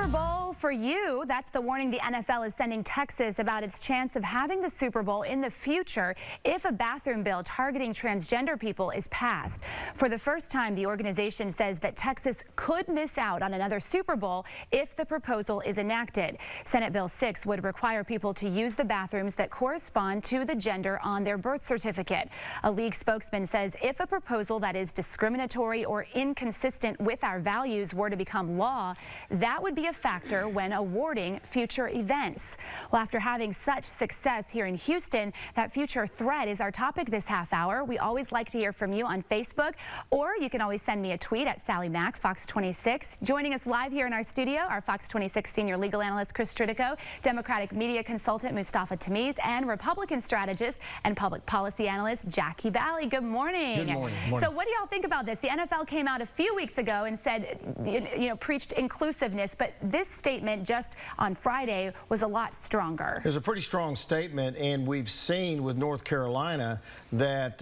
Super Bowl for you. That's the warning the NFL is sending Texas about its chance of having the Super Bowl in the future if a bathroom bill targeting transgender people is passed. For the first time, the organization says that Texas could miss out on another Super Bowl if the proposal is enacted. Senate Bill 6 would require people to use the bathrooms that correspond to the gender on their birth certificate. A league spokesman says if a proposal that is discriminatory or inconsistent with our values were to become law, that would be a factor when awarding future events. Well, after having such success here in Houston, that future threat is our topic this half hour. We always like to hear from you on Facebook, or you can always send me a tweet at Sally Mack, Fox 26. Joining us live here in our studio, our Fox 26 senior legal analyst Chris Tritico, Democratic media consultant Mustafa Tamiz, and Republican strategist and public policy analyst Jackie Bally. Good morning. Good morning. So what do y'all think about this? The NFL came out a few weeks ago and said, preached inclusiveness, but this statement just on Friday was a lot stronger. It was a pretty strong statement, and we've seen with North Carolina that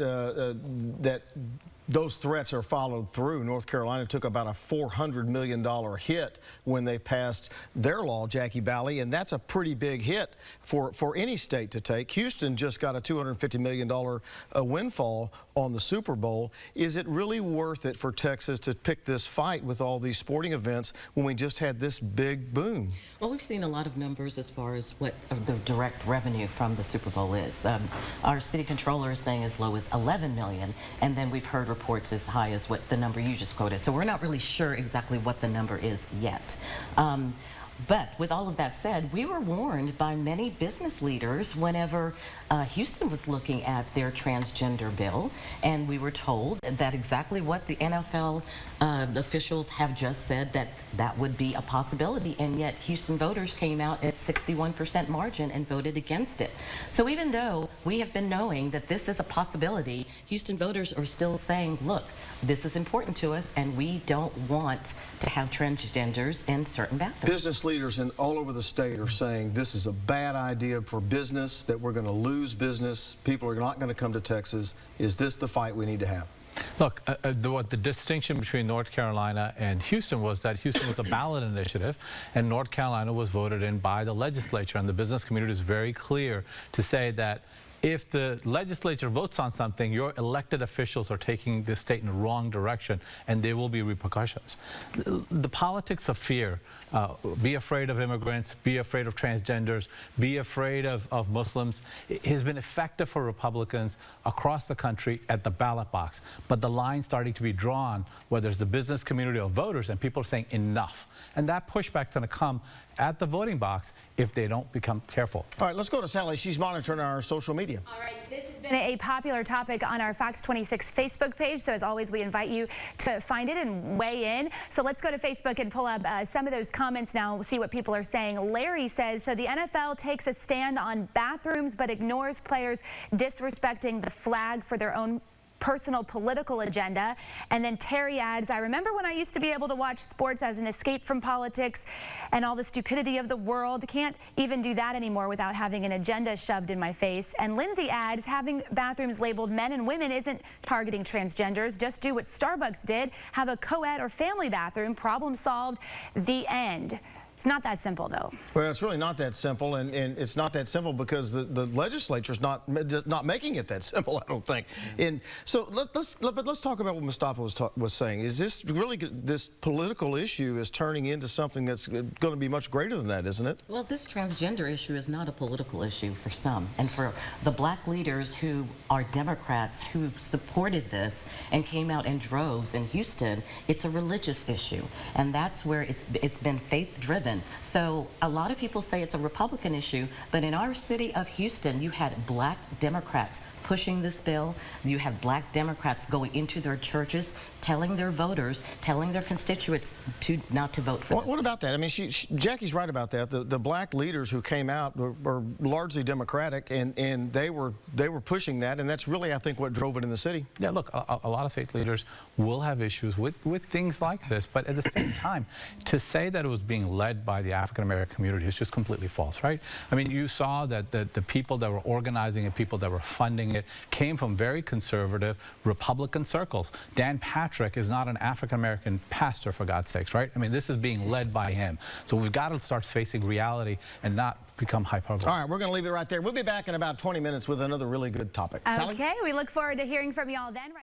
those threats are followed through. North Carolina took about a $400 million hit when they passed their law, Jackie Bally, and that's a pretty big hit for any state to take. Houston just got a $250 million windfall on the Super Bowl. Is it really worth it for Texas to pick this fight with all these sporting events when we just had this big boom? Well, we've seen a lot of numbers as far as what the direct revenue from the Super Bowl is. Our city controller is saying as low as $11 million, and then we've heard reports as high as what the number you just quoted. So we're not really sure exactly what the number is yet. But with all of that said, we were warned by many business leaders whenever Houston was looking at their transgender bill, and we were told that exactly what the NFL officials have just said, that that would be a possibility, and yet Houston voters came out at 61% margin and voted against it. So even though we have been knowing that this is a possibility, Houston voters are still saying, look, this is important to us, and we don't want to have transgenders in certain bathrooms. Business leaders all over the state are saying this is a bad idea for business, that we're going to lose business. People are not going to come to Texas. Is this the fight we need to have? Look, the distinction between North Carolina and Houston was that Houston was a ballot initiative and North Carolina was voted in by the legislature, and the business community is very clear to say that if the legislature votes on something, your elected officials are taking the state in the wrong direction, and there will be repercussions. The politics of fear, be afraid of immigrants, be afraid of transgenders, be afraid of Muslims, has been effective for Republicans across the country at the ballot box. But the line starting to be drawn where there's the business community of voters and people are saying enough. And that pushback's going to come at the voting box if they don't become careful. All right, let's go to Sally. She's monitoring our social media. All right, this has been a popular topic on our Fox 26 Facebook page, so as always, we invite you to find it and weigh in. So let's go to Facebook and pull up some of those comments now. We'll see what people are saying. Larry says, so the NFL takes a stand on bathrooms but ignores players disrespecting the flag for their own personal political agenda. And then Terry adds, I remember when I used to be able to watch sports as an escape from politics and all the stupidity of the world. Can't even do that anymore without having an agenda shoved in my face. And Lindsay adds, having bathrooms labeled men and women isn't targeting transgenders. Just do what Starbucks did, have a co-ed or family bathroom, problem solved, the end. It's not that simple, though. Well, it's really not that simple, and it's not that simple because the legislature's not making it that simple, I don't think. And so let's talk about what Mustafa was saying. Is this really, this political issue is turning into something that's going to be much greater than that, isn't it? Well, this transgender issue is not a political issue for some, and for the black leaders who are Democrats who supported this and came out in droves in Houston, it's a religious issue, and that's where it's been faith-driven. So a lot of people say it's a Republican issue, but in our city of Houston, you had black Democrats pushing this bill. You have black Democrats going into their churches, telling their voters, telling their constituents not to vote for this. What about that? I mean, Jackie's right about that. The black leaders who came out were largely Democratic, and they were pushing that, and that's really, I think, what drove it in the city. Yeah, look, a lot of faith leaders will have issues with things like this, but at the same time, to say that it was being led by the African-American community is just completely false, right? I mean, you saw that the people that were organizing it, people that were funding it, came from very conservative Republican circles. Dan Patrick Patrick is not an African-American pastor, for God's sakes, right? I mean, this is being led by him. So we've got to start facing reality and not become hyperbole. All right, we're going to leave it right there. We'll be back in about 20 minutes with another really good topic. Sally? Okay, we look forward to hearing from you all then.